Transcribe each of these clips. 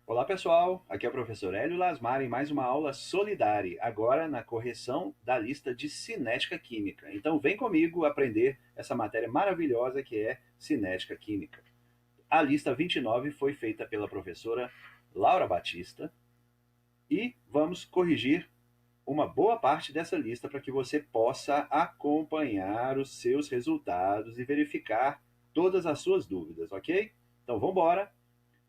Olá pessoal, aqui é o professor Hélio Lasmar em mais uma aula solidária, agora na correção da lista de cinética química. Então vem comigo aprender essa matéria maravilhosa que é cinética química. A lista 29 foi feita pela professora Laura Batista e vamos corrigir uma boa parte dessa lista para que você possa acompanhar os seus resultados e verificar todas as suas dúvidas, ok? Então vamos embora.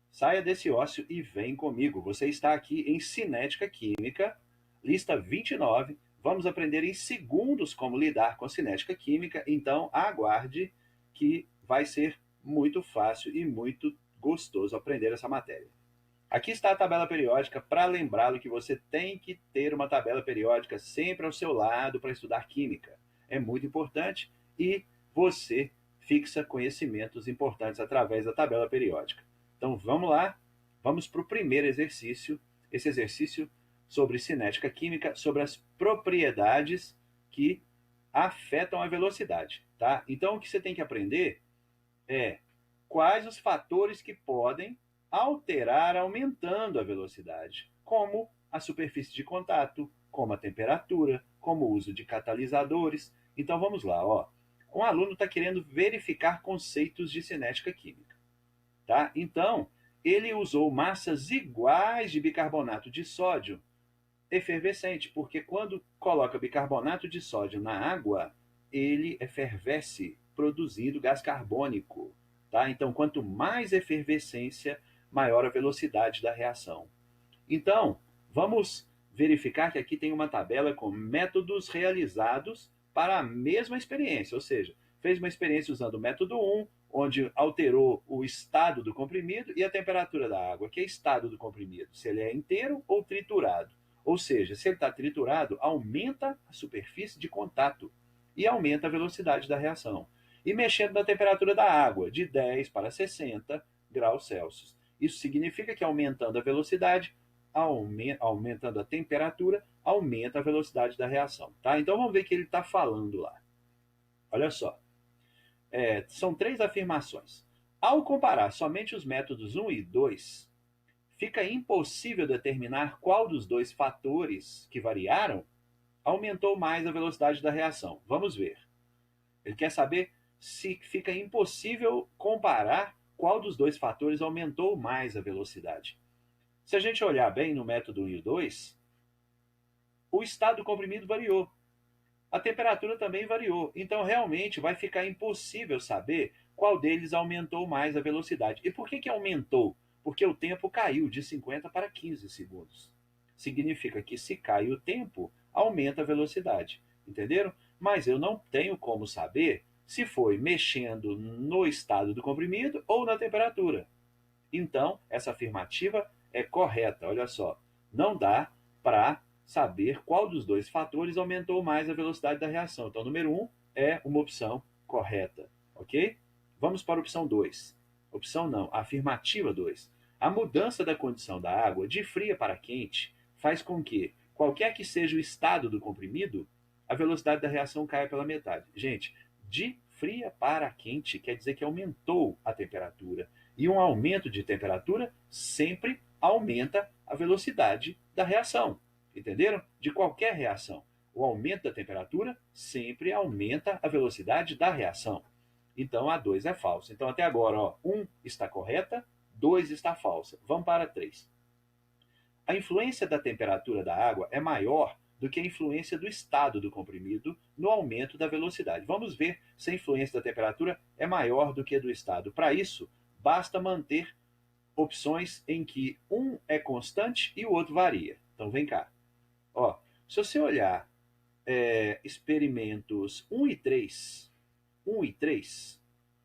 Saia desse ócio e vem comigo. Você está aqui em Cinética Química, lista 29. Vamos aprender em segundos como lidar com cinética química, então aguarde que vai ser muito fácil e muito gostoso aprender essa matéria. Aqui está a tabela periódica para lembrá-lo que você tem que ter uma tabela periódica sempre ao seu lado para estudar química. É muito importante e você fixa conhecimentos importantes através da tabela periódica. Então vamos lá, vamos para o primeiro exercício. Esse exercício sobre cinética química, sobre as propriedades que afetam a velocidade, tá? Então o que você tem que aprender é quais os fatores que podem alterar aumentando a velocidade, como a superfície de contato, como a temperatura, como o uso de catalisadores. Então vamos lá, ó. Um aluno está querendo verificar conceitos de cinética química, tá? Então ele usou massas iguais de bicarbonato de sódio efervescente, porque quando coloca bicarbonato de sódio na água, ele efervesce, produzindo gás carbônico. Tá? Então, quanto mais efervescência, maior a velocidade da reação. Então, vamos verificar que aqui tem uma tabela com métodos realizados para a mesma experiência, ou seja, fez uma experiência usando o método 1, onde alterou o estado do comprimido e a temperatura da água, que é estado do comprimido, se ele é inteiro ou triturado. Ou seja, se ele está triturado, aumenta a superfície de contato e aumenta a velocidade da reação. E mexendo na temperatura da água, de 10 para 60 graus Celsius. Isso significa que aumentando a velocidade, aumentando a temperatura, aumenta a velocidade da reação. Tá? Então vamos ver o que ele está falando lá. Olha só. São três afirmações. Ao comparar somente os métodos 1 e 2, fica impossível determinar qual dos dois fatores que variaram aumentou mais a velocidade da reação. Vamos ver. Ele quer saber se fica impossível comparar qual dos dois fatores aumentou mais a velocidade. Se a gente olhar bem no método 1 e 2, o estado do comprimido variou. A temperatura também variou. Então, realmente, vai ficar impossível saber qual deles aumentou mais a velocidade. E por que aumentou? Porque o tempo caiu de 50 para 15 segundos. Significa que se cai o tempo, aumenta a velocidade. Entenderam? Mas eu não tenho como saber se foi mexendo no estado do comprimido ou na temperatura. Então, essa afirmativa é correta. Olha só, não dá para saber qual dos dois fatores aumentou mais a velocidade da reação. Então, número 1 é uma opção correta, ok? Vamos para a opção 2. Opção não, a afirmativa 2. A mudança da condição da água de fria para quente faz com que, qualquer que seja o estado do comprimido, a velocidade da reação caia pela metade. Gente, de fria para quente quer dizer que aumentou a temperatura. E um aumento de temperatura sempre aumenta a velocidade da reação. Entenderam? De qualquer reação. O aumento da temperatura sempre aumenta a velocidade da reação. Então a 2 é falsa. Então até agora, ó, 1 está correta, 2 está falsa. Vamos para 3. A influência da temperatura da água é maior do que a influência do estado do comprimido no aumento da velocidade. Vamos ver se a influência da temperatura é maior do que a do estado. Para isso, basta manter opções em que um é constante e o outro varia. Então vem cá. Ó, se você olhar experimentos 1 e 3,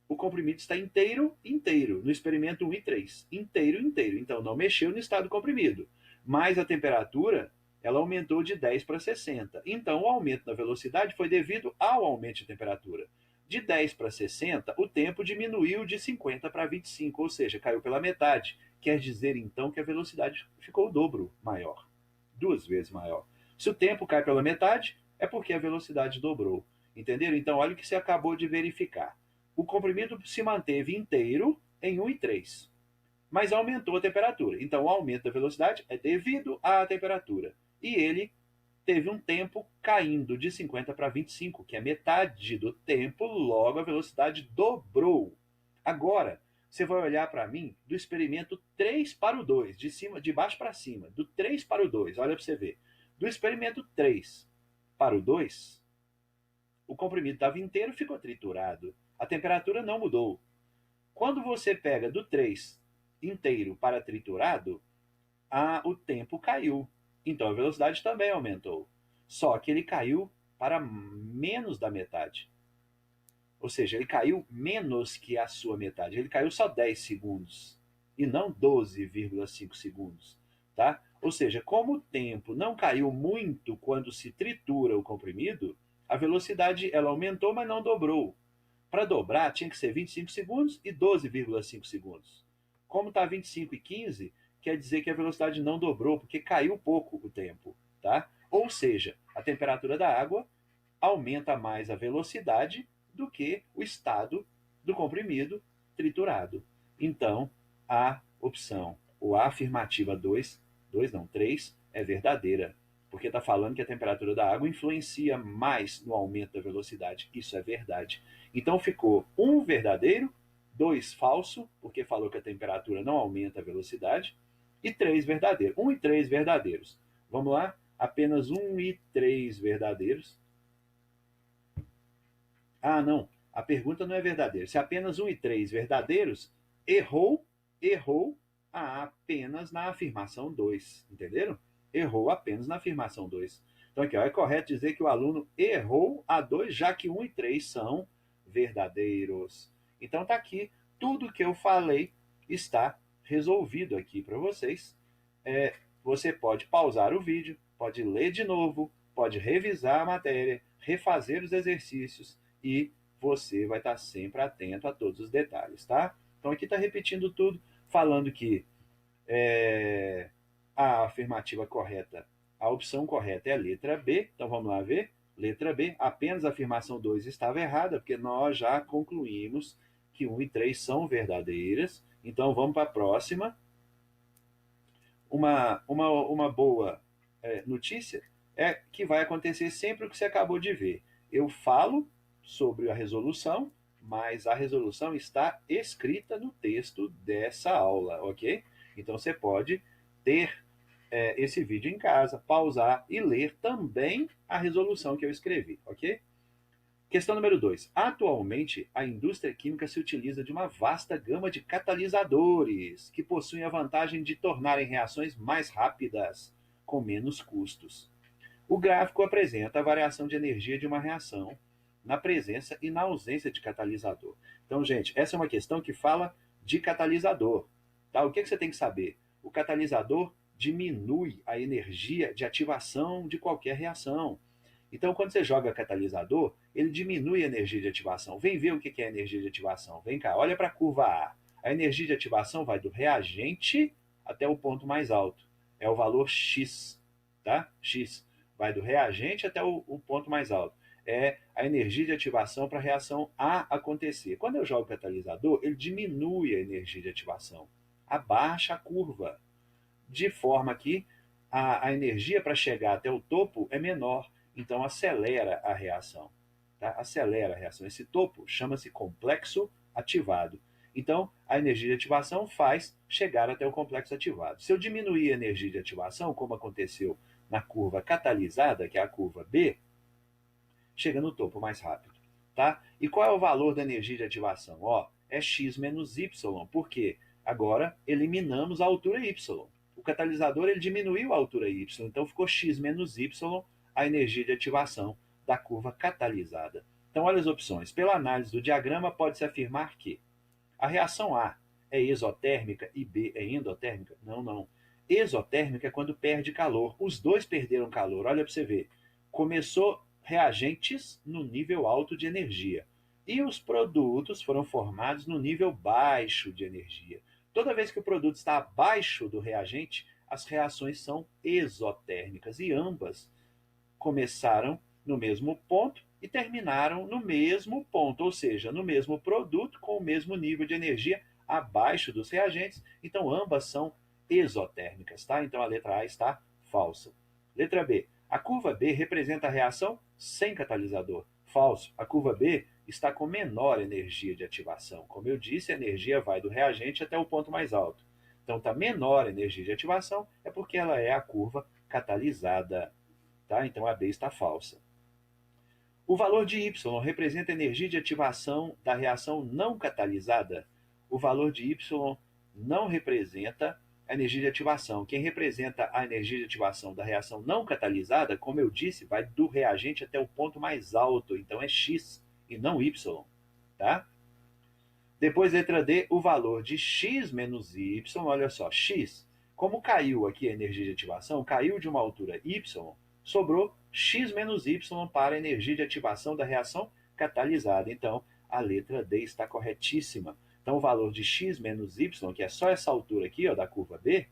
o comprimido está inteiro, inteiro, no experimento 1 e 3. Inteiro, inteiro. Então não mexeu no estado do comprimido. Mas a temperatura ela aumentou de 10 para 60. Então o aumento da velocidade foi devido ao aumento de temperatura. De 10 para 60, o tempo diminuiu de 50 para 25, ou seja, caiu pela metade. Quer dizer então que a velocidade ficou o dobro maior, 2 vezes maior. Se o tempo cai pela metade, é porque a velocidade dobrou. Entenderam? Então olha o que você acabou de verificar. O comprimido se manteve inteiro em 1 e 3. mas aumentou a temperatura. Então, o aumento da velocidade é devido à temperatura. E ele teve um tempo caindo de 50 para 25, que é metade do tempo, logo a velocidade dobrou. Agora, você vai olhar para mim do experimento 3 para o 2, de baixo para cima, do 3 para o 2, olha para você ver. Do experimento 3 para o 2, o comprimido estava inteiro, ficou triturado. A temperatura não mudou. Quando você pega do 3 inteiro para triturado, o tempo caiu. Então a velocidade também aumentou. Só que ele caiu para menos da metade. Ou seja, ele caiu menos que a sua metade. Ele caiu só 10 segundos e não 12,5 segundos. Tá? Ou seja, como o tempo não caiu muito quando se tritura o comprimido, a velocidade ela aumentou, mas não dobrou. Para dobrar, tinha que ser 25 segundos e 12,5 segundos. Como está 25 e 15, quer dizer que a velocidade não dobrou, porque caiu pouco o tempo. Tá? Ou seja, a temperatura da água aumenta mais a velocidade do que o estado do comprimido triturado. Então, a opção, ou a afirmativa 2 não, 3, é verdadeira, porque está falando que a temperatura da água influencia mais no aumento da velocidade. Isso é verdade. Então ficou 1 verdadeiro, 2 falso, porque falou que a temperatura não aumenta a velocidade, e 3 verdadeiro. 1 e 3 verdadeiros. Vamos lá? Apenas 1 e 3 verdadeiros. Não. A pergunta não é verdadeira. Se apenas 1 e 3 verdadeiros, errou apenas na afirmação 2. Entenderam? Errou apenas na afirmação 2. Então aqui, ó, é correto dizer que o aluno errou a 2, já que 1 e 3 são verdadeiros. Então tá aqui, tudo que eu falei está resolvido aqui para vocês. Você pode pausar o vídeo, pode ler de novo, pode revisar a matéria, refazer os exercícios e você vai estar sempre atento a todos os detalhes, tá? Então aqui está repetindo tudo, falando que a afirmativa correta, a opção correta é a letra B. Então vamos lá ver. Letra B, apenas a afirmação 2 estava errada, porque nós já concluímos que 1 e 3 são verdadeiras. Então vamos para a próxima. Uma boa notícia é que vai acontecer sempre o que você acabou de ver. Eu falo sobre a resolução, mas a resolução está escrita no texto dessa aula, ok? Então você pode ter esse vídeo em casa, pausar e ler também a resolução que eu escrevi, ok? Questão número 2. Atualmente, a indústria química se utiliza de uma vasta gama de catalisadores que possuem a vantagem de tornarem reações mais rápidas, com menos custos. O gráfico apresenta a variação de energia de uma reação na presença e na ausência de catalisador. Então, gente, essa é uma questão que fala de catalisador. Tá? O que você tem que saber? O catalisador diminui a energia de ativação de qualquer reação. Então, quando você joga catalisador, ele diminui a energia de ativação. Vem ver o que é a energia de ativação. Vem cá, olha para a curva A. A energia de ativação vai do reagente até o ponto mais alto. É o valor X. Tá? X. Vai do reagente até o ponto mais alto. É a energia de ativação para a reação A acontecer. Quando eu jogo catalisador, ele diminui a energia de ativação. Abaixa a curva. De forma que a energia para chegar até o topo é menor. Então acelera a reação. Tá? Acelera a reação. Esse topo chama-se complexo ativado. Então, a energia de ativação faz chegar até o complexo ativado. Se eu diminuir a energia de ativação, como aconteceu na curva catalisada, que é a curva B, chega no topo mais rápido. Tá? E qual é o valor da energia de ativação? É x menos y. Por quê? Agora eliminamos a altura y. O catalisador ele diminuiu a altura y, então ficou x menos y a energia de ativação da curva catalisada. Então, olha as opções. Pela análise do diagrama, pode-se afirmar que a reação A é exotérmica e B é endotérmica? Não, não. Exotérmica é quando perde calor. Os dois perderam calor. Olha para você ver. Começou reagentes no nível alto de energia. E os produtos foram formados no nível baixo de energia. Toda vez que o produto está abaixo do reagente, as reações são exotérmicas e ambas começaram no mesmo ponto e terminaram no mesmo ponto, ou seja, no mesmo produto com o mesmo nível de energia abaixo dos reagentes, então ambas são exotérmicas, tá? Então a letra A está falsa. Letra B. A curva B representa a reação sem catalisador. Falso. A curva B está com menor energia de ativação. Como eu disse, a energia vai do reagente até o ponto mais alto. Então está menor energia de ativação, é porque ela é a curva catalisada. Tá? Então a B está falsa. O valor de Y representa a energia de ativação da reação não catalisada. O valor de Y não representa a energia de ativação. Quem representa a energia de ativação da reação não catalisada, como eu disse, vai do reagente até o ponto mais alto. Então é X e não Y. Tá? Depois, letra D, o valor de X menos Y, olha só, X, como caiu aqui a energia de ativação, caiu de uma altura Y, sobrou X menos Y para a energia de ativação da reação catalisada. Então, a letra D está corretíssima. Então, o valor de X menos Y, que é só essa altura aqui, ó, da curva B,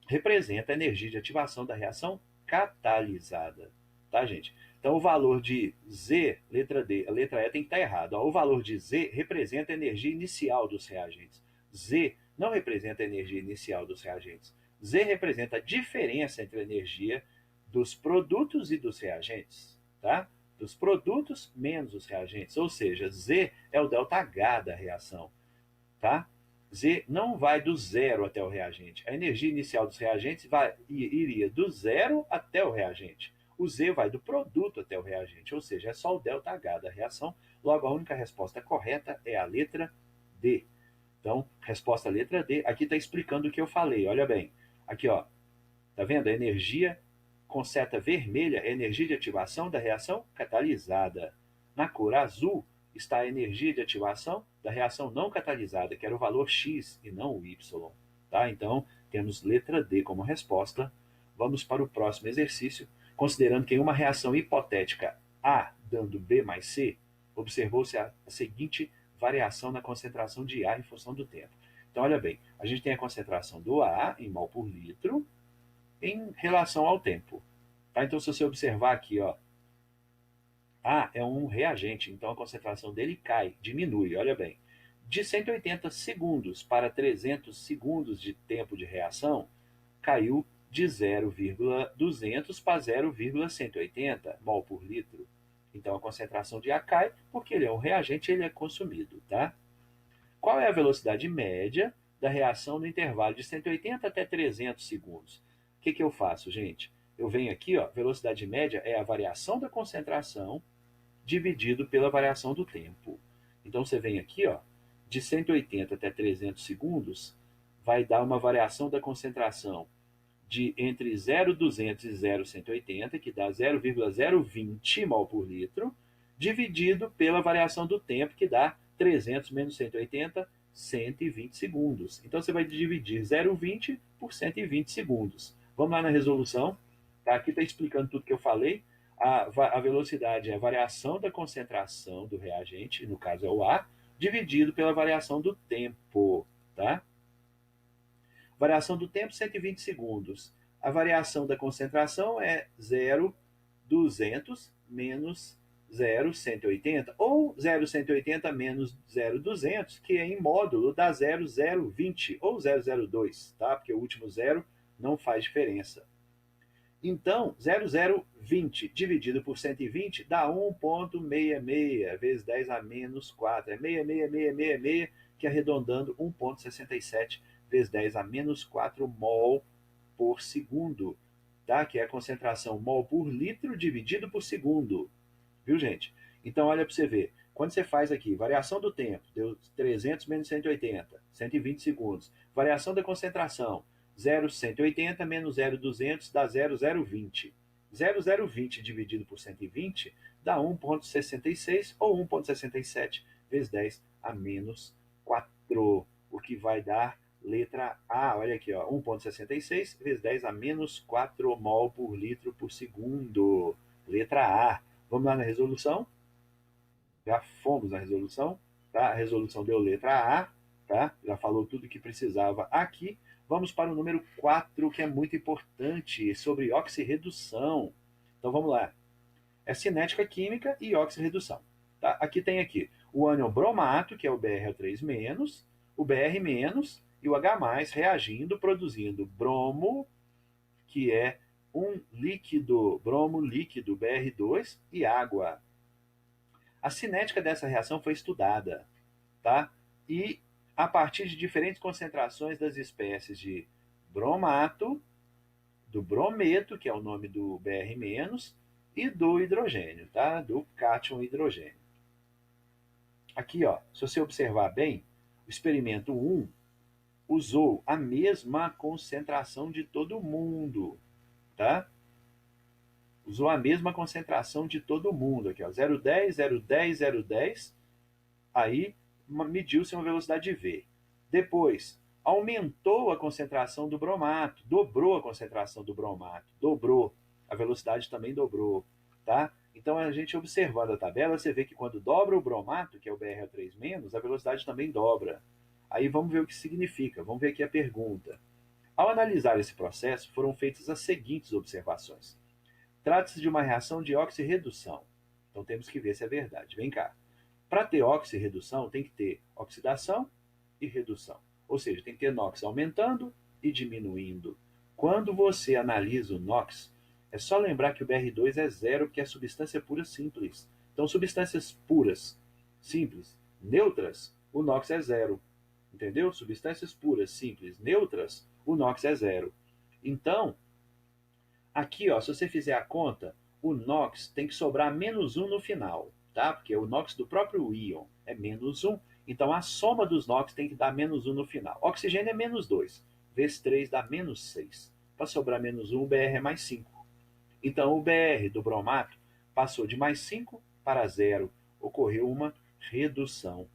representa a energia de ativação da reação catalisada. Tá, gente? Então, o valor de Z, letra D, a letra E tem que estar errado. O valor de Z representa a energia inicial dos reagentes. Z não representa a energia inicial dos reagentes. Z representa a diferença entre a energia dos produtos e dos reagentes. Tá? Dos produtos menos os reagentes. Ou seja, Z é o ΔH da reação. Tá? Z não vai do zero até o reagente. A energia inicial dos reagentes iria do zero até o reagente. O Z vai do produto até o reagente, ou seja, é só o ΔH da reação. Logo, a única resposta correta é a letra D. Então, resposta letra D. Aqui está explicando o que eu falei. Olha bem. Aqui, ó. Tá vendo? A energia com seta vermelha é a energia de ativação da reação catalisada. Na cor azul está a energia de ativação da reação não catalisada, que era o valor X e não o Y. Tá? Então, temos letra D como resposta. Vamos para o próximo exercício. Considerando que em uma reação hipotética A dando B mais C, observou-se a seguinte variação na concentração de A em função do tempo. Então, olha bem, a gente tem a concentração do A em mol por litro em relação ao tempo. Tá? Então, se você observar aqui, ó, A é um reagente, então a concentração dele cai, diminui, olha bem. De 180 segundos para 300 segundos de tempo de reação, caiu de 0,200 para 0,180 mol por litro. Então a concentração de A cai porque ele é um reagente e ele é consumido. Tá? Qual é a velocidade média da reação no intervalo de 180 até 300 segundos? O que eu faço, gente? Eu venho aqui, ó, velocidade média é a variação da concentração dividido pela variação do tempo. Então você vem aqui, ó, de 180 até 300 segundos, vai dar uma variação da concentração de entre 0,200 e 0,180, que dá 0,020 mol por litro, dividido pela variação do tempo, que dá 300 menos 180, 120 segundos. Então você vai dividir 0,20 por 120 segundos. Vamos lá na resolução. Tá? Aqui está explicando tudo que eu falei. A velocidade é a variação da concentração do reagente, no caso é o A, dividido pela variação do tempo. Tá? Variação do tempo, 120 segundos. A variação da concentração é 0,200 menos 0,180, ou 0,180 menos 0,200, que é em módulo da 0,020 ou 0,02, tá? Porque o último zero não faz diferença. Então, 0,020 dividido por 120 dá 1,66 vezes 10 a menos 4. É 66666, que arredondando 1,67 vezes 10 a menos 4 mol por segundo, tá? Que é a concentração mol por litro dividido por segundo. Viu, gente? Então, olha para você ver. Quando você faz aqui, variação do tempo, deu 300 menos 180, 120 segundos. Variação da concentração, 0,180 menos 0,200 dá 0,020. 0,020 dividido por 120 dá 1,66 ou 1,67 vezes 10 a menos 4, o que vai dar letra A. Olha aqui, ó, 1,66 vezes 10 a menos 4 mol por litro por segundo. Letra A. Vamos lá na resolução? Já fomos na resolução, tá? A resolução deu letra A, tá? Já falou tudo o que precisava aqui. Vamos para o número 4, que é muito importante, sobre oxirredução. Então vamos lá. É cinética química e oxirredução. Tá? Aqui tem aqui o ânion bromato, que é o BrO3-, o Br- e o H+, reagindo, produzindo bromo, que é um líquido, bromo líquido, Br2, e água. A cinética dessa reação foi estudada, tá? E a partir de diferentes concentrações das espécies de bromato, do brometo, que é o nome do Br-, e do hidrogênio, tá? Do cátion hidrogênio. Aqui, ó, se você observar bem, o experimento 1 usou a mesma concentração de todo mundo, tá? Usou a mesma concentração de todo mundo aqui, ó, 0,10, 0,10, 0,10, aí mediu-se uma velocidade de V. Depois, aumentou a concentração do bromato, dobrou a concentração do bromato, dobrou, a velocidade também dobrou, tá? Então, a gente observando a tabela, você vê que quando dobra o bromato, que é o BrO3-, a velocidade também dobra. Aí vamos ver o que significa, vamos ver aqui a pergunta. Ao analisar esse processo, foram feitas as seguintes observações. Trata-se de uma reação de oxirredução. Então temos que ver se é verdade. Vem cá. Para ter oxirredução, tem que ter oxidação e redução. Ou seja, tem que ter NOx aumentando e diminuindo. Quando você analisa o NOx, é só lembrar que o Br2 é zero, porque é substância pura simples. Então, substâncias puras, simples, neutras, o NOx é zero. Entendeu? Substâncias puras, simples, neutras, o NOx é zero. Então, aqui, ó, se você fizer a conta, o NOx tem que sobrar -1 no final, tá? Porque o NOx do próprio íon é -1, então a soma dos NOx tem que dar -1 no final. Oxigênio é -2, vezes 3 dá -6. Para sobrar -1, o Br é +5. Então o Br do bromato passou de +5 para 0, ocorreu uma redução.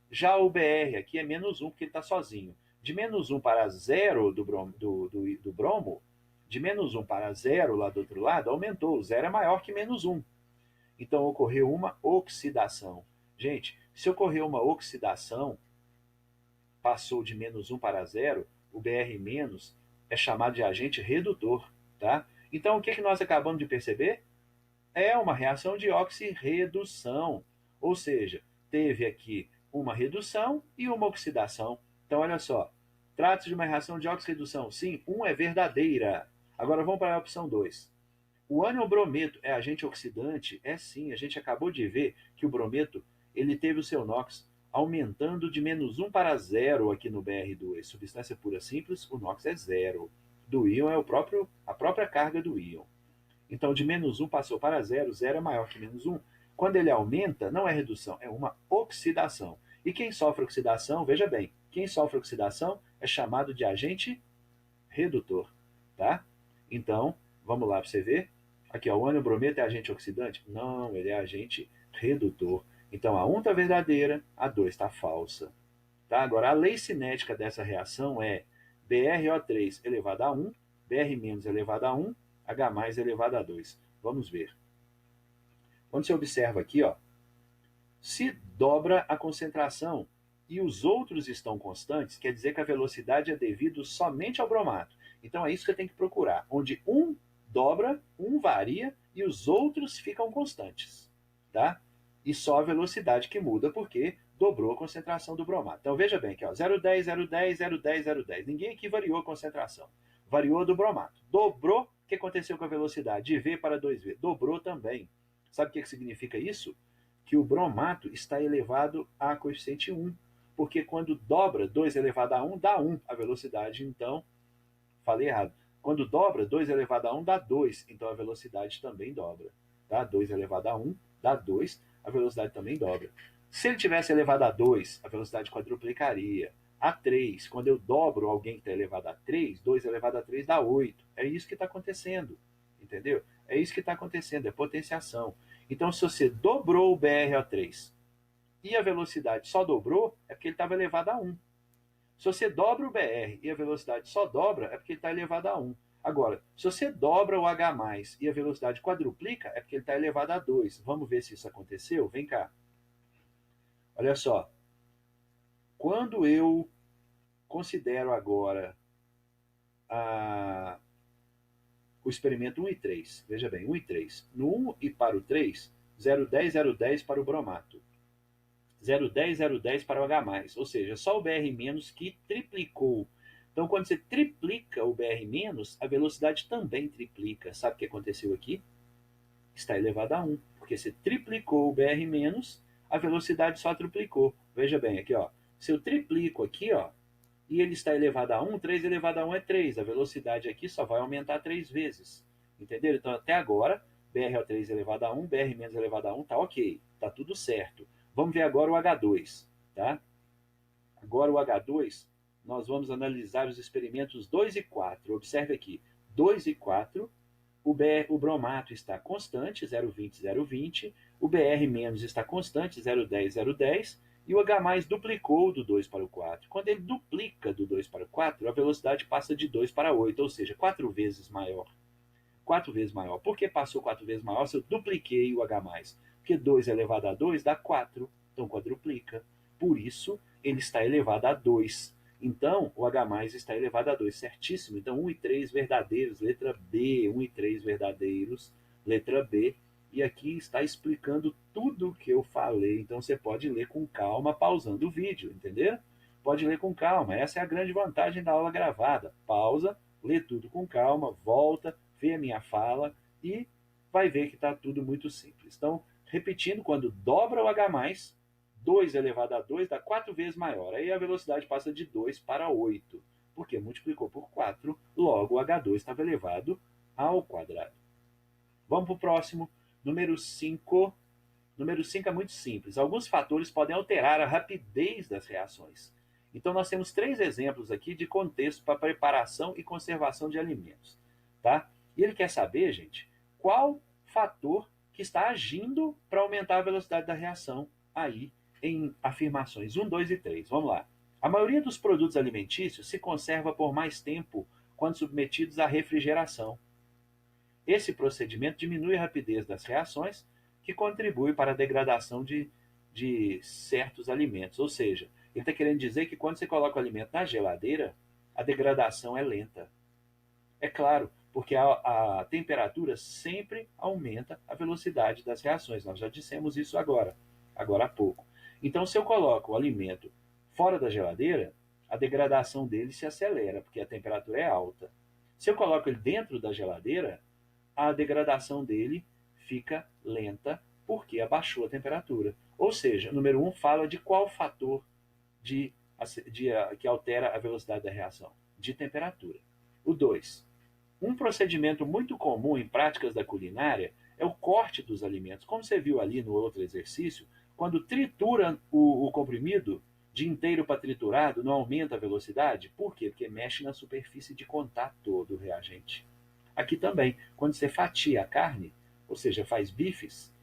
Já o Br aqui é -1, porque ele está sozinho. De -1 para 0 do bromo, de -1 para 0 lá do outro lado, aumentou. O 0 é maior que -1. Então ocorreu uma oxidação. Gente, se ocorreu uma oxidação, passou de -1 para 0, o Br- é chamado de agente redutor. Tá? Então o que, que nós acabamos de perceber? É uma reação de oxirredução. Ou seja, teve aqui uma redução e uma oxidação. Então, olha só. Trata-se de uma reação de oxirredução. Sim, 1 é verdadeira. Agora vamos para a opção 2. O ânion brometo é agente oxidante? É sim, a gente acabou de ver que o brometo ele teve o seu NOx aumentando de -1 para 0 aqui no Br2. Substância pura simples, o NOx é 0. Do íon é a própria carga do íon. Então, de -1 passou para 0, 0 é maior que -1. Quando ele aumenta, não é redução, é uma oxidação. E quem sofre oxidação, veja bem, quem sofre oxidação é chamado de agente redutor. Tá? Então, vamos lá para você ver. Aqui, ó, o ânion brometo é agente oxidante? Não, ele é agente redutor. Então, a 1 está verdadeira, a 2 está falsa. Tá? Agora, a lei cinética dessa reação é BrO3 elevado a 1, Br- elevado a 1, H+ elevado a 2. Vamos ver. Quando você observa aqui, ó, se dobra a concentração e os outros estão constantes, quer dizer que a velocidade é devido somente ao bromato. Então é isso que você tem que procurar, onde um dobra, um varia e os outros ficam constantes. Tá? E só a velocidade que muda, porque dobrou a concentração do bromato. Então veja bem aqui, ó, 0,10, 0,10, 0,10, 0,10. Ninguém aqui variou a concentração. Variou do bromato. Dobrou, o que aconteceu com a velocidade? De V para 2V. Dobrou também. Sabe o que significa isso? Que o bromato está elevado a coeficiente 1. Porque quando dobra 2 elevado a 1, dá 1 a velocidade. Então, falei errado. Quando dobra 2 elevado a 1, dá 2. Então a velocidade também dobra. Tá? 2 elevado a 1 dá 2, a velocidade também dobra. Se ele tivesse elevado a 2, a velocidade quadruplicaria. A 3, quando eu dobro alguém que está elevado a 3, 2 elevado a 3 dá 8. É isso que está acontecendo. Entendeu? É isso que está acontecendo, é potenciação. Então, se você dobrou o BrO3 e a velocidade só dobrou, é porque ele estava elevado a 1. Se você dobra o BR e a velocidade só dobra, é porque ele está elevado a 1. Agora, se você dobra o H+, e a velocidade quadruplica, é porque ele está elevado a 2. Vamos ver se isso aconteceu? Vem cá. Olha só. Quando eu considero agora o experimento 1 e 3, veja bem, 1 e 3. No 1 e para o 3, 0,10, 0,10 para o bromato. 0,10, 0,10 para o H+, ou seja, só o BR- que triplicou. Então, quando você triplica o BR-, a velocidade também triplica. Sabe o que aconteceu aqui? Está elevado a 1, porque você triplicou o BR-, a velocidade só triplicou. Veja bem, aqui, ó. Se eu triplico aqui, ó, e ele está elevado a 1, 3 elevado a 1 é 3. A velocidade aqui só vai aumentar 3 vezes. Entenderam? Então, até agora, BR ao 3 elevado a 1, BR- elevado a 1, tá ok. Tá tudo certo. Vamos ver agora o H2, tá? Agora o H2, nós vamos analisar os experimentos 2 e 4. Observe aqui, 2 e 4, o bromato está constante, 0,20, 0,20, o BR- está constante, 0,10, 0,10, e o H+ duplicou do 2 para o 4. Quando ele duplica do 2 para o 4, a velocidade passa de 2 para 8, ou seja, 4 vezes maior. 4 vezes maior. Por que passou 4 vezes maior se eu dupliquei o H+? Porque 2 elevado a 2 dá 4, então quadruplica. Por isso, ele está elevado a 2. Então, o H+ está elevado a 2, certíssimo. Então, 1 e 3 verdadeiros, letra B. 1 e 3 verdadeiros, letra B. E aqui está explicando tudo o que eu falei. Então, você pode ler com calma, pausando o vídeo, entendeu? Pode ler com calma. Essa é a grande vantagem da aula gravada. Pausa, lê tudo com calma, volta, vê a minha fala e vai ver que está tudo muito simples. Então, repetindo, quando dobra o H+, 2 elevado a 2 dá 4 vezes maior. Aí a velocidade passa de 2 para 8, porque multiplicou por 4, logo o H2 estava elevado ao quadrado. Vamos para o próximo, número 5. Número 5 é muito simples. Alguns fatores podem alterar a rapidez das reações. Então, nós temos 3 exemplos aqui de contexto para preparação e conservação de alimentos. Tá? E ele quer saber, gente, qual fator que está agindo para aumentar a velocidade da reação aí em afirmações 1, 2 e 3. Vamos lá. A maioria dos produtos alimentícios se conserva por mais tempo quando submetidos à refrigeração. Esse procedimento diminui a rapidez das reações, que contribui para a degradação de certos alimentos. Ou seja, ele está querendo dizer que quando você coloca o alimento na geladeira, a degradação é lenta. É claro, porque a temperatura sempre aumenta a velocidade das reações. Nós já dissemos isso agora há pouco. Então, se eu coloco o alimento fora da geladeira, a degradação dele se acelera, porque a temperatura é alta. Se eu coloco ele dentro da geladeira, a degradação dele fica lenta porque abaixou a temperatura. Ou seja, número 1 fala de qual fator que altera a velocidade da reação? De temperatura. O 2. Um procedimento muito comum em práticas da culinária é o corte dos alimentos. Como você viu ali no outro exercício, quando tritura o comprimido de inteiro para triturado, não aumenta a velocidade? Por quê? Porque mexe na superfície de contato do reagente. Aqui também, quando você fatia a carne, ou seja, faz bifes,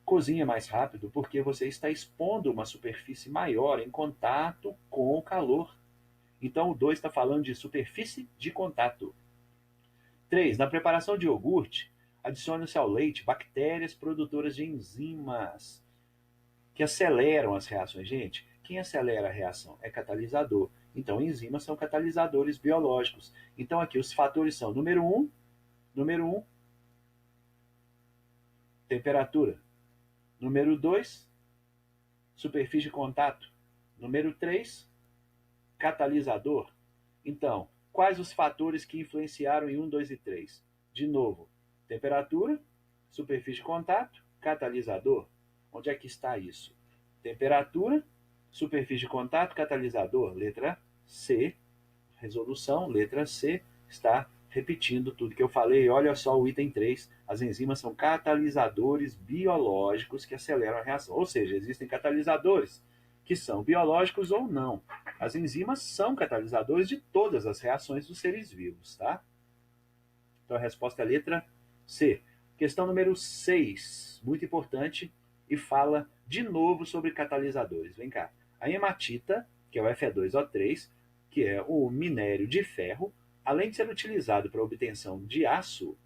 cozinha mais rápido porque você está expondo uma superfície maior em contato com o calor. Então o 2 está falando de superfície de contato. 3. Na preparação de iogurte, adiciona-se ao leite bactérias produtoras de enzimas que aceleram as reações. Gente, quem acelera a reação é catalisador. Então, enzimas são catalisadores biológicos. Então, aqui os fatores são: número um, temperatura. Número 2, superfície de contato. Número 3, catalisador. Então, quais os fatores que influenciaram em 1, 2 e 3? De novo, temperatura, superfície de contato, catalisador. Onde é que está isso? Temperatura, superfície de contato, catalisador. Letra C. Resolução, letra C, está repetindo tudo que eu falei. Olha só o item 3. As enzimas são catalisadores biológicos que aceleram a reação. Ou seja, existem catalisadores que são biológicos ou não. As enzimas são catalisadores de todas as reações dos seres vivos, tá? Então a resposta é a letra C. Questão número 6, muito importante, e fala de novo sobre catalisadores. Vem cá. A hematita, que é o Fe2O3, que é o minério de ferro, além de ser utilizado para a obtenção de aço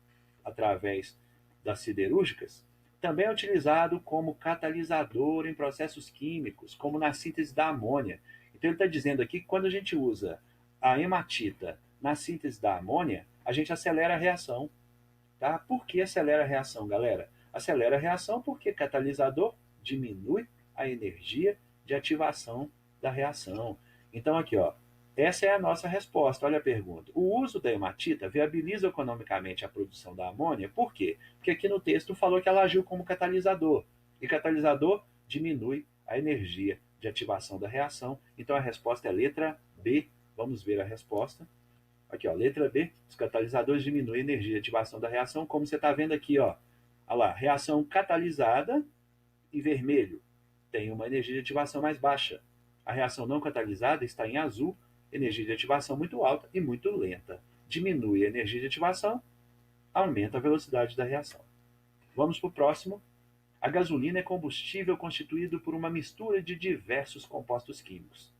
através das siderúrgicas, também é utilizado como catalisador em processos químicos, como na síntese da amônia. Então ele está dizendo aqui que quando a gente usa a hematita na síntese da amônia, a gente acelera a reação. Tá? Por que acelera a reação, galera? Acelera a reação porque catalisador diminui a energia de ativação da reação. Então aqui, ó, essa é a nossa resposta. Olha a pergunta. O uso da hematita viabiliza economicamente a produção da amônia? Por quê? Porque aqui no texto falou que ela agiu como catalisador. E catalisador diminui a energia de ativação da reação. Então a resposta é letra B. Vamos ver a resposta. Aqui, ó, letra B. Os catalisadores diminuem a energia de ativação da reação, como você está vendo aqui, ó. Olha lá, reação catalisada em vermelho tem uma energia de ativação mais baixa. A reação não catalisada está em azul, energia de ativação muito alta e muito lenta. Diminui a energia de ativação, aumenta a velocidade da reação. Vamos para o próximo. A gasolina é combustível constituído por uma mistura de diversos compostos químicos.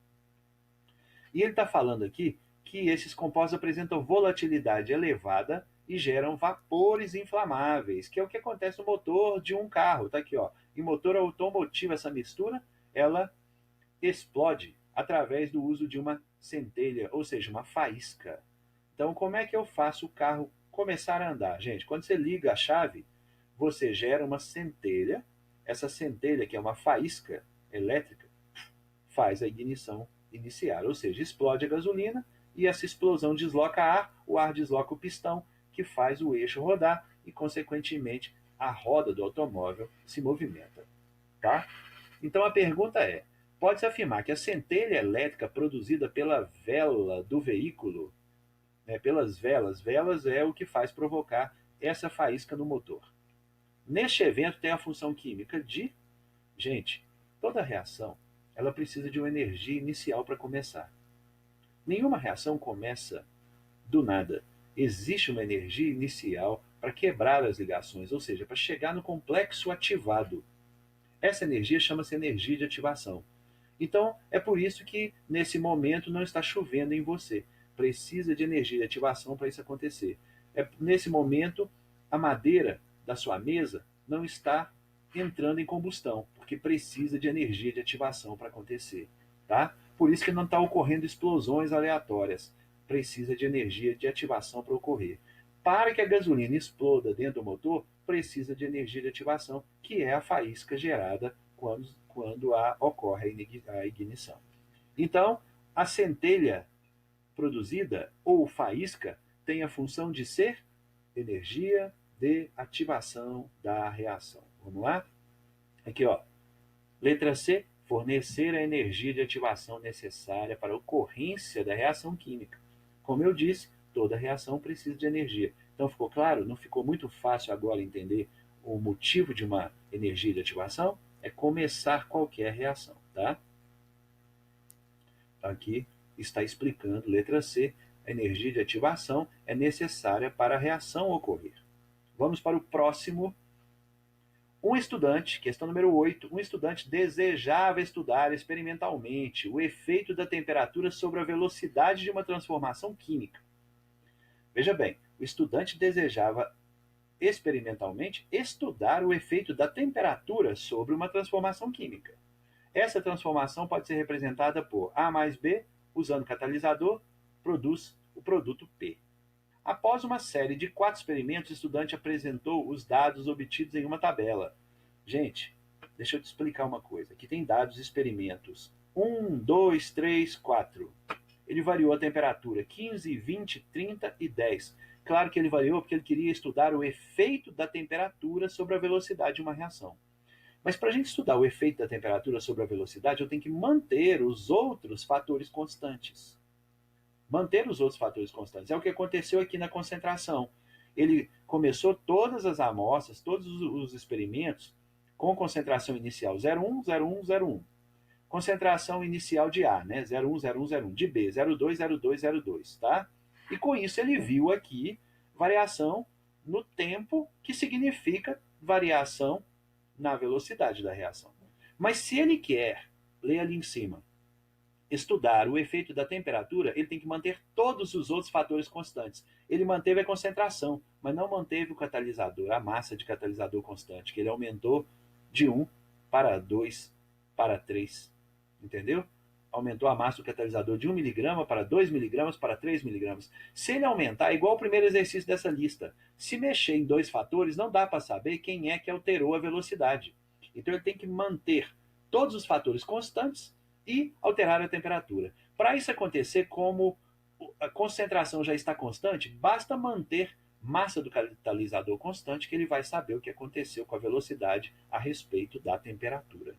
E ele está falando aqui que esses compostos apresentam volatilidade elevada e geram vapores inflamáveis, que é o que acontece no motor de um carro. Tá aqui, ó. Em motor automotivo, essa mistura, ela explode através do uso de uma centelha, ou seja, uma faísca. Então, como é que eu faço o carro começar a andar? Gente, quando você liga a chave, você gera uma centelha. Essa centelha, que é uma faísca elétrica, faz a ignição iniciar, ou seja, explode a gasolina e essa explosão desloca ar, o ar desloca o pistão, que faz o eixo rodar e, consequentemente, a roda do automóvel se movimenta. Tá? Então a pergunta é: pode-se afirmar que a centelha elétrica produzida pela vela do veículo, pelas velas é o que faz provocar essa faísca no motor. Neste evento tem a função química de, gente, toda reação ela precisa de uma energia inicial para começar. Nenhuma reação começa do nada. Existe uma energia inicial para quebrar as ligações, ou seja, para chegar no complexo ativado. Essa energia chama-se energia de ativação. Então, é por isso que nesse momento não está chovendo em você. Precisa de energia de ativação para isso acontecer. Nesse momento, a madeira da sua mesa não está entrando em combustão, porque precisa de energia de ativação para acontecer. Tá? Por isso que não está ocorrendo explosões aleatórias. Precisa de energia de ativação para ocorrer. Para que a gasolina exploda dentro do motor, precisa de energia de ativação, que é a faísca gerada quando ocorre a ignição. Então, a centelha produzida, ou faísca, tem a função de ser energia de ativação da reação. Vamos lá? Aqui, ó. Letra C, fornecer a energia de ativação necessária para a ocorrência da reação química. Como eu disse, toda reação precisa de energia. Então ficou claro? Não ficou muito fácil agora entender o motivo de uma energia de ativação? É começar qualquer reação, tá? Aqui está explicando, letra C, a energia de ativação é necessária para a reação ocorrer. Vamos para o próximo. Um estudante, questão número 8, um estudante desejava estudar experimentalmente o efeito da temperatura sobre a velocidade de uma transformação química. Veja bem, o estudante desejava experimentalmente estudar o efeito da temperatura sobre uma transformação química. Essa transformação pode ser representada por A mais B, usando catalisador, produz o produto P. Após uma série de 4 experimentos, o estudante apresentou os dados obtidos em uma tabela. Gente, deixa eu te explicar uma coisa. Aqui tem dados de experimentos 1, 2, 3, 4. Ele variou a temperatura 15, 20, 30 e 10. Claro que ele variou porque ele queria estudar o efeito da temperatura sobre a velocidade de uma reação. Mas para a gente estudar o efeito da temperatura sobre a velocidade, eu tenho que manter os outros fatores constantes. Manter os outros fatores constantes. É o que aconteceu aqui na concentração. Ele começou todas as amostras, todos os experimentos, com concentração inicial 0,1, 0,1, 0,1. Concentração inicial de A, né? 0,1, 0,1, 0,1. De B, 0,2, 0,2, 0,2, tá? E com isso ele viu aqui variação no tempo, que significa variação na velocidade da reação. Mas se ele quer, leia ali em cima, estudar o efeito da temperatura, ele tem que manter todos os outros fatores constantes. Ele manteve a concentração, mas não manteve o catalisador, a massa de catalisador constante, que ele aumentou de 1 para 2 para 3. Entendeu? Aumentou a massa do catalisador de 1 miligrama para 2 miligramas para 3 miligramas. Se ele aumentar, é igual o primeiro exercício dessa lista. Se mexer em 2 fatores, não dá para saber quem é que alterou a velocidade. Então ele tem que manter todos os fatores constantes e alterar a temperatura. Para isso acontecer, como a concentração já está constante, basta manter massa do catalisador constante, que ele vai saber o que aconteceu com a velocidade a respeito da temperatura.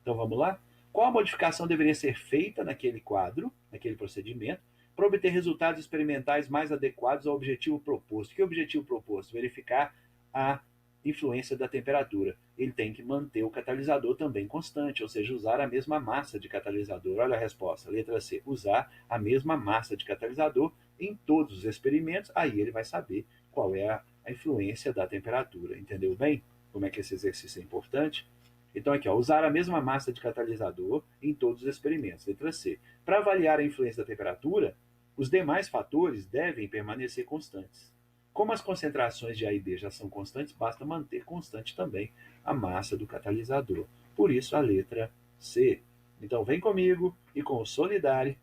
Então vamos lá? Qual a modificação deveria ser feita naquele quadro, naquele procedimento, para obter resultados experimentais mais adequados ao objetivo proposto? Que objetivo proposto? Verificar a influência da temperatura. Ele tem que manter o catalisador também constante, ou seja, usar a mesma massa de catalisador. Olha a resposta, letra C, usar a mesma massa de catalisador em todos os experimentos, aí ele vai saber qual é a influência da temperatura. Entendeu bem como é que esse exercício é importante? Então aqui, ó, usar a mesma massa de catalisador em todos os experimentos. Letra C. Para avaliar a influência da temperatura, os demais fatores devem permanecer constantes. Como as concentrações de A e B já são constantes, basta manter constante também a massa do catalisador. Por isso, a letra C. Então, vem comigo e consolidare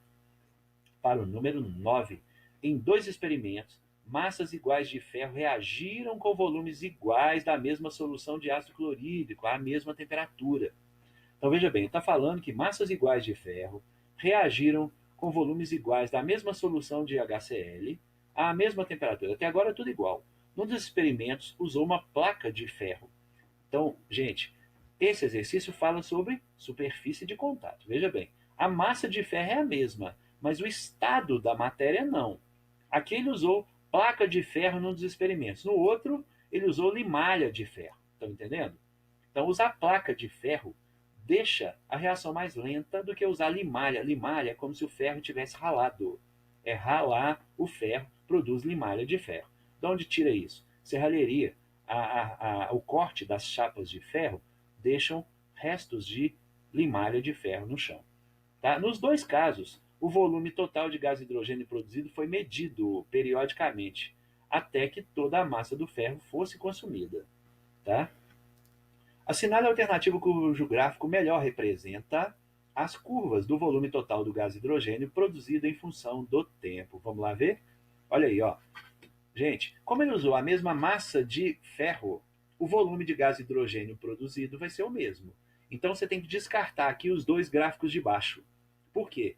para o número 9. Em 2 experimentos, massas iguais de ferro reagiram com volumes iguais da mesma solução de ácido clorídrico à mesma temperatura. Então, veja bem, está falando que massas iguais de ferro reagiram com volumes iguais da mesma solução de HCl à mesma temperatura. Até agora é tudo igual. Num dos experimentos, usou uma placa de ferro. Então, gente, esse exercício fala sobre superfície de contato. Veja bem, a massa de ferro é a mesma, mas o estado da matéria não. Aqui ele usou placa de ferro num dos experimentos. No outro, ele usou limalha de ferro. Estão entendendo? Então, usar placa de ferro deixa a reação mais lenta do que usar limalha. Limalha é como se o ferro tivesse ralado. É ralar o ferro, produz limalha de ferro. De onde tira isso? Serralheria. O corte das chapas de ferro deixam restos de limalha de ferro no chão. Tá? Nos 2 casos, o volume total de gás hidrogênio produzido foi medido periodicamente, até que toda a massa do ferro fosse consumida. Tá? Assinale a alternativa cujo gráfico melhor representa as curvas do volume total do gás hidrogênio produzido em função do tempo. Vamos lá ver? Olha aí, ó. Gente, como ele usou a mesma massa de ferro, o volume de gás hidrogênio produzido vai ser o mesmo. Então você tem que descartar aqui os 2 gráficos de baixo. Por quê?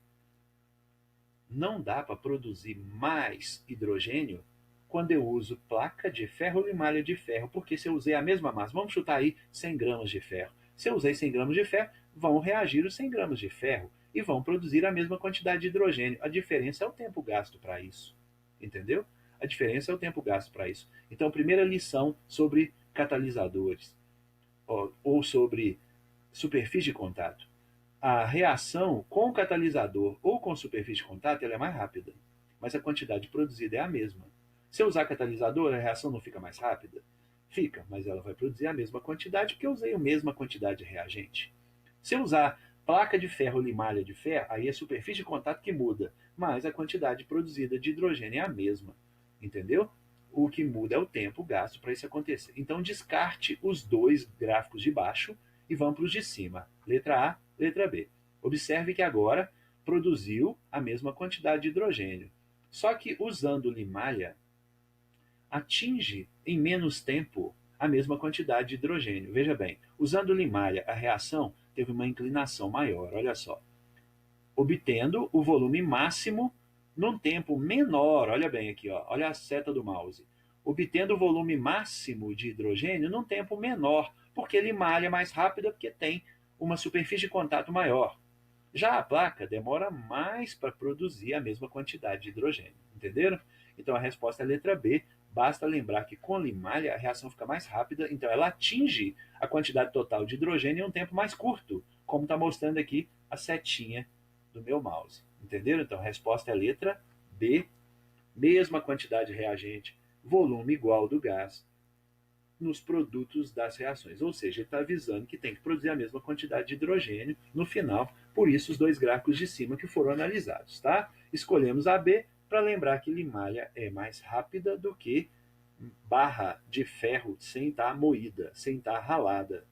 Não dá para produzir mais hidrogênio quando eu uso placa de ferro ou limalha de ferro, porque se eu usei a mesma massa, vamos chutar aí 100 gramas de ferro. Se eu usei 100 gramas de ferro, vão reagir os 100 gramas de ferro e vão produzir a mesma quantidade de hidrogênio. A diferença é o tempo gasto para isso. Entendeu? A diferença é o tempo gasto para isso. Então, primeira lição sobre catalisadores, ou sobre superfície de contato. A reação com o catalisador ou com superfície de contato ela é mais rápida, mas a quantidade produzida é a mesma. Se eu usar catalisador, a reação não fica mais rápida? Fica, mas ela vai produzir a mesma quantidade porque eu usei a mesma quantidade de reagente. Se eu usar placa de ferro ou limalha de ferro, aí é a superfície de contato que muda, mas a quantidade produzida de hidrogênio é a mesma. Entendeu? O que muda é o tempo gasto para isso acontecer. Então descarte os 2 gráficos de baixo e vamos para os de cima. Letra A, letra B. Observe que agora produziu a mesma quantidade de hidrogênio. Só que usando limalha, atinge em menos tempo a mesma quantidade de hidrogênio. Veja bem, usando limalha, a reação teve uma inclinação maior, olha só. Obtendo o volume máximo num tempo menor, olha bem aqui, ó, olha a seta do mouse. Obtendo o volume máximo de hidrogênio num tempo menor, porque limalha é mais rápida porque tem uma superfície de contato maior. Já a placa demora mais para produzir a mesma quantidade de hidrogênio. Entenderam? Então a resposta é a letra B. Basta lembrar que com limalha a reação fica mais rápida, então ela atinge a quantidade total de hidrogênio em um tempo mais curto, como está mostrando aqui a setinha do meu mouse. Entenderam? Então a resposta é a letra B. Mesma quantidade de reagente, volume igual do gás nos produtos das reações. Ou seja, ele está avisando que tem que produzir a mesma quantidade de hidrogênio no final, por isso os 2 gráficos de cima que foram analisados. Tá? Escolhemos a B para lembrar que limalha é mais rápida do que barra de ferro sem estar moída, sem estar ralada.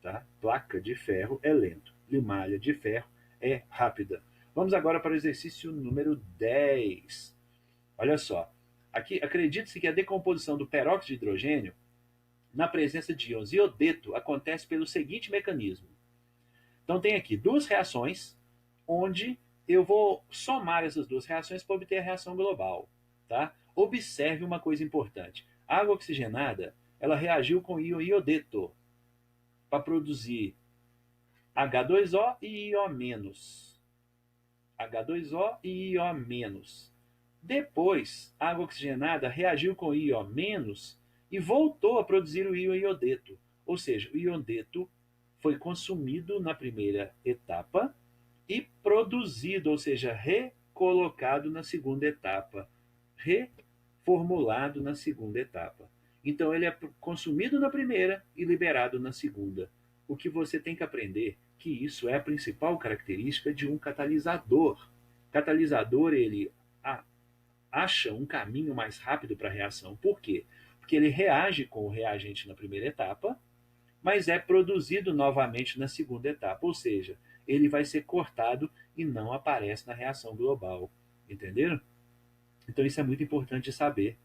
Tá? Placa de ferro é lento, limalha de ferro é rápida. Vamos agora para o exercício número 10. Olha só, aqui acredita-se que a decomposição do peróxido de hidrogênio na presença de íons iodeto acontece pelo seguinte mecanismo. Então tem aqui duas reações, onde eu vou somar essas duas reações para obter a reação global. Tá? Observe uma coisa importante. A água oxigenada, ela reagiu com íon iodeto para produzir H2O e IO-. H2O e IO-. Depois, a água oxigenada reagiu com IO- e voltou a produzir o íon iodeto. Ou seja, o iodeto foi consumido na primeira etapa e produzido, ou seja, recolocado na segunda etapa, reformulado na segunda etapa. Então ele é consumido na primeira e liberado na segunda. O que você tem que aprender que isso é a principal característica de um catalisador. Catalisador, ele acha um caminho mais rápido para a reação. Por quê? Porque ele reage com o reagente na primeira etapa, mas é produzido novamente na segunda etapa, ou seja, ele vai ser cortado e não aparece na reação global. Entenderam? Então isso é muito importante saber,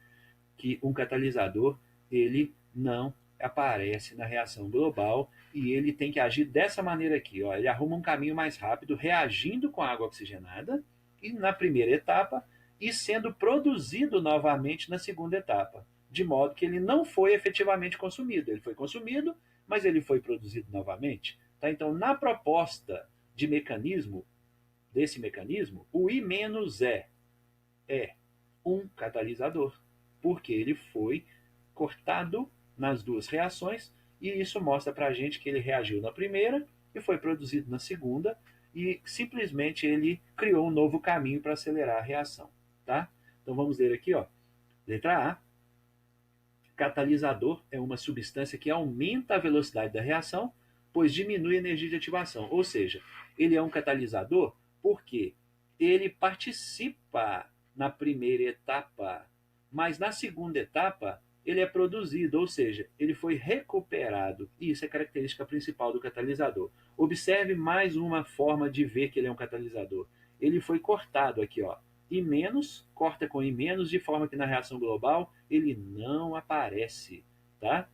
que um catalisador ele não aparece na reação global e ele tem que agir dessa maneira aqui. Ó. Ele arruma um caminho mais rápido, reagindo com a água oxigenada e na primeira etapa e sendo produzido novamente na segunda etapa, de modo que ele não foi efetivamente consumido. Ele foi consumido, mas ele foi produzido novamente. Tá? Então, na proposta de mecanismo, desse mecanismo, o I-é um catalisador, porque ele foi cortado nas duas reações e isso mostra para a gente que ele reagiu na primeira e foi produzido na segunda e simplesmente ele criou um novo caminho para acelerar a reação. Tá? Então vamos ler aqui, ó. Letra A. Catalisador é uma substância que aumenta a velocidade da reação, pois diminui a energia de ativação. Ou seja, ele é um catalisador porque ele participa na primeira etapa, mas na segunda etapa ele é produzido, ou seja, ele foi recuperado. E isso é a característica principal do catalisador. Observe mais uma forma de ver que ele é um catalisador. Ele foi cortado aqui, ó. I menos, corta com I menos, de forma que na reação global ele não aparece, tá?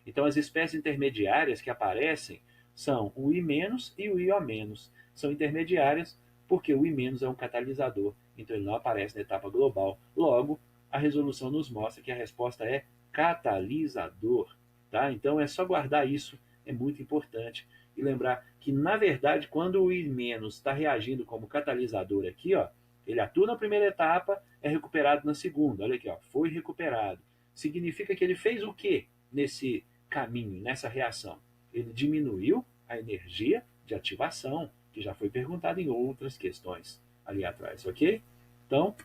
Então as espécies intermediárias que aparecem são o I menos e o IO menos. São intermediárias porque o I menos é um catalisador, então ele não aparece na etapa global. Logo, a resolução nos mostra que a resposta é catalisador, tá? Então é só guardar isso, é muito importante. E lembrar que, na verdade, quando o I menos está reagindo como catalisador aqui, ó, ele atua na primeira etapa, é recuperado na segunda. Olha aqui, ó, foi recuperado. Significa que ele fez o quê nesse caminho, nessa reação? Ele diminuiu a energia de ativação, que já foi perguntado em outras questões ali atrás, ok? Então,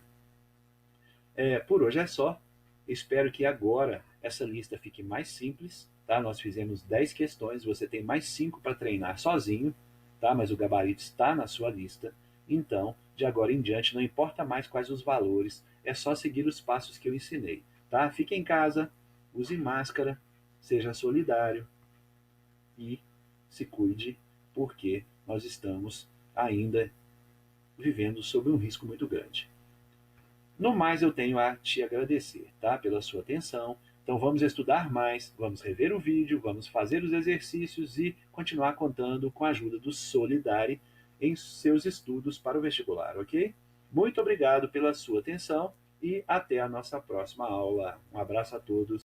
por hoje é só. Espero que agora essa lista fique mais simples. Tá? Nós fizemos 10 questões, você tem mais 5 para treinar sozinho, tá? Mas o gabarito está na sua lista. Então, de agora em diante, não importa mais quais os valores, é só seguir os passos que eu ensinei. Tá? Fique em casa, use máscara, seja solidário e se cuide, porque nós estamos ainda vivendo sob um risco muito grande. No mais, eu tenho a te agradecer, tá? Pela sua atenção. Então vamos estudar mais, vamos rever o vídeo, vamos fazer os exercícios e continuar contando com a ajuda do Solidari em seus estudos para o vestibular, ok? Muito obrigado pela sua atenção e até a nossa próxima aula. Um abraço a todos.